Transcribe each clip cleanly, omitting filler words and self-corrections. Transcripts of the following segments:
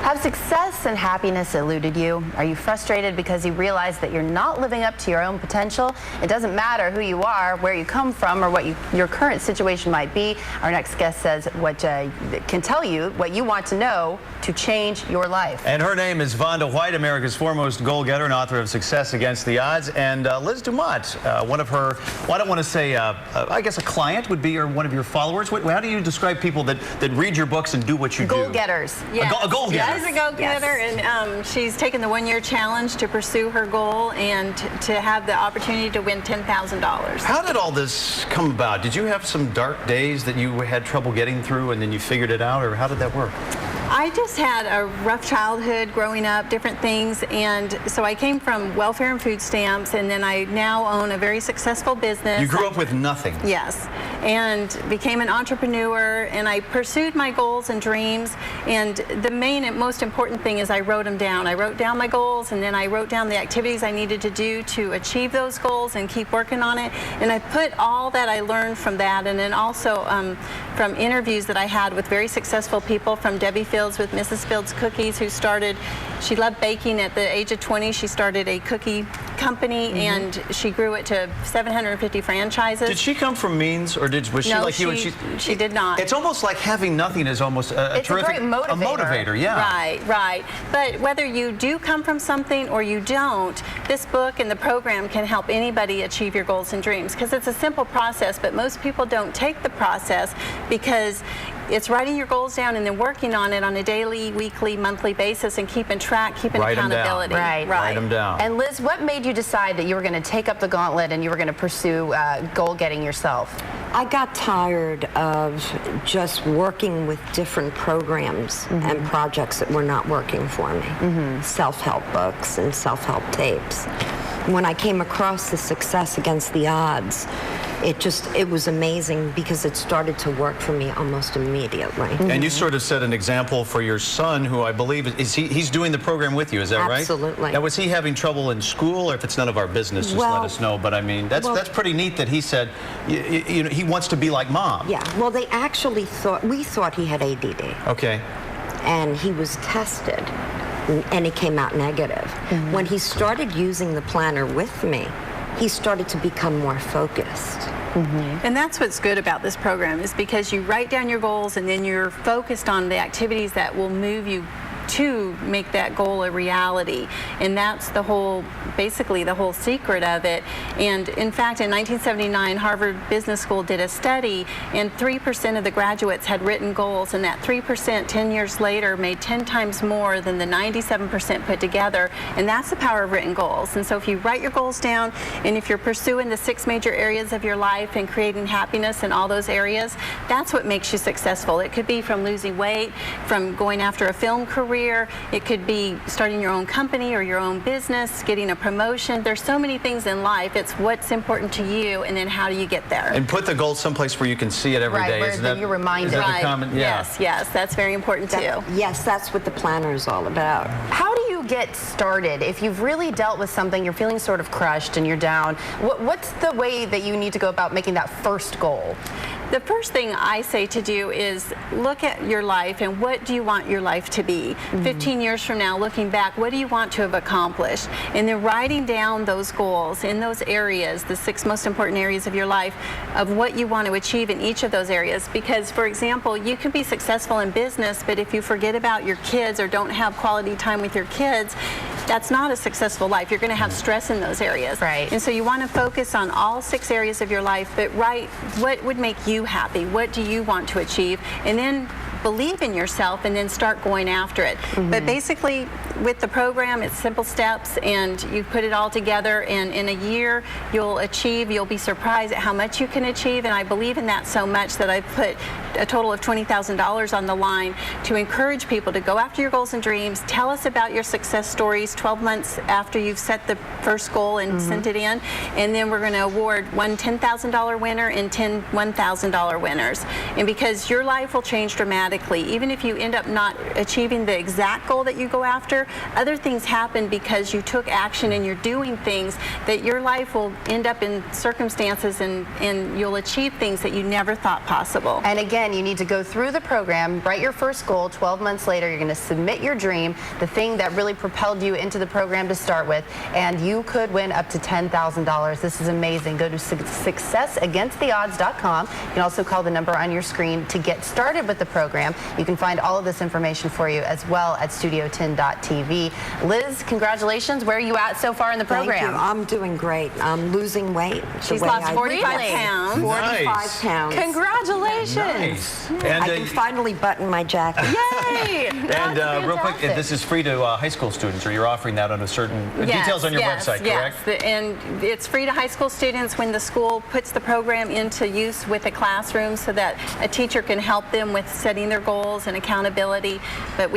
Have success and happiness eluded you? Are you frustrated because you realize that you're not living up to your own potential? It doesn't matter who you are, where you come from, or what your current situation might be. Our next guest says what can tell you what you want to know to change your life. And her name is Vonda White, America's foremost goal-getter and author of Success Against the Odds. And Liz Dumont, one of her, well, I don't want to say, I guess a client would be, or one of your followers. How do you describe people that read your books and do what you do? Goal-getters. Yes. A goal-getter. She's a go-getter, and she's taken the one-year challenge to pursue her goal and to have the opportunity to win $10,000. How did all this come about? Did you have some dark days that you had trouble getting through and then you figured it out, or how did that work? I just had a rough childhood growing up, different things, and so I came from welfare and food stamps, and then I now own a very successful business. You grew up with nothing. Yes, and became an entrepreneur, and I pursued my goals and dreams, and the main and most important thing is I wrote them down. I wrote down my goals, and then I wrote down the activities I needed to do to achieve those goals and keep working on it, and I put all that I learned from that, and then also from interviews that I had with very successful people, from Debbie Fields with Mrs. Fields Cookies, who started, she loved baking at the age of 20. She started a cookie company, and she grew it to 750 franchises. Did she come from means, or was she like you? She did not. It's almost like having nothing is almost a terrific motivator. Yeah. Right, right. But whether you do come from something or you don't, this book and the program can help anybody achieve your goals and dreams, because it's a simple process, but most people don't take the process because it's writing your goals down and then working on it on a daily, weekly, monthly basis and keeping track, keeping accountability. Write them down. And Liz, what made you decide that you were going to take up the gauntlet and you were going to pursue goal-getting yourself? I got tired of just working with different programs and projects that were not working for me. Self-help books and self-help tapes. When I came across the Success Against the Odds, it was amazing because it started to work for me almost immediately. And you sort of set an example for your son, who I believe he's doing the program with you. Is that right? Absolutely. Now, was he having trouble in school, or if it's none of our business, just let us know. But I mean, that's pretty neat that he said, you know, he wants to be like Mom. Yeah. Well, they actually we thought he had ADD. Okay. And he was tested, and he came out negative. When he started using the planner with me, he started to become more focused. And that's what's good about this program, is because you write down your goals and then you're focused on the activities that will move you to make that goal a reality. And that's basically the whole secret of it. And in fact, in 1979, Harvard Business School did a study, and 3% of the graduates had written goals, and that 3% 10 years later made 10 times more than the 97% put together. And that's the power of written goals. And so if you write your goals down, and if you're pursuing the 6 major areas of your life and creating happiness in all those areas, that's what makes you successful. It could be from losing weight, from going after a film career, it could be starting your own company or your own business, getting a promotion. There's so many things in life. It's what's important to you, and then how do you get there. And put the goal someplace where you can see it every day. Where you're reminded. Is that the common? Yeah. Yes, that's very important too. Yes, that's what the planner is all about. How do you get started? If you've really dealt with something, you're feeling sort of crushed and you're down, what's the way that you need to go about making that first goal? The first thing I say to do is look at your life and what do you want your life to be? 15 years from now, looking back, what do you want to have accomplished? And then writing down those goals in those areas, the 6 most important areas of your life, of what you want to achieve in each of those areas. Because, for example, you can be successful in business, but if you forget about your kids or don't have quality time with your kids, that's not a successful life. You're going to have stress in those areas. Right. And so you want to focus on all 6 areas of your life, but write what would make you happy. What do you want to achieve? And then believe in yourself and then start going after it. But basically, with the program, it's simple steps, and you put it all together, and in a year you'll be surprised at how much you can achieve. And I believe in that so much that I put a total of $20,000 on the line to encourage people to go after your goals and dreams. Tell us about your success stories 12 months after you've set the first goal and sent it in, and then we're going to award one $10,000 winner and 10 $1,000 winners. And because your life will change dramatically, automatically. Even if you end up not achieving the exact goal that you go after, other things happen because you took action and you're doing things that your life will end up in circumstances and you'll achieve things that you never thought possible. And again, you need to go through the program, write your first goal. 12 months later, you're going to submit your dream, the thing that really propelled you into the program to start with, and you could win up to $10,000. This is amazing. Go to successagainsttheodds.com. You can also call the number on your screen to get started with the program. You can find all of this information for you as well at studio10.tv. Liz, congratulations. Where are you at so far in the program? Thank you. I'm doing great. I'm losing weight. She's lost 45 pounds. 45 Nice. pounds. Congratulations. Nice. And, I can finally button my jacket. Yay! and real quick, this is free to high school students, or you're offering that on a certain details on your website, correct? Yes, and it's free to high school students when the school puts the program into use with a classroom so that a teacher can help them with setting their goals and accountability. But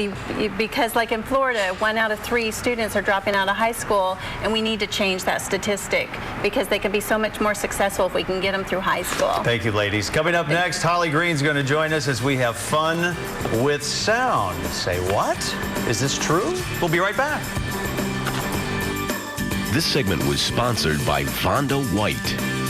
because like in Florida, 1 out of 3 students are dropping out of high school, and we need to change that statistic because they can be so much more successful if we can get them through high school. Thank you, ladies. Coming up next, Holly Green's going to join us as we have fun with sound. Say what? Is this true? We'll be right back. This segment was sponsored by Vonda White.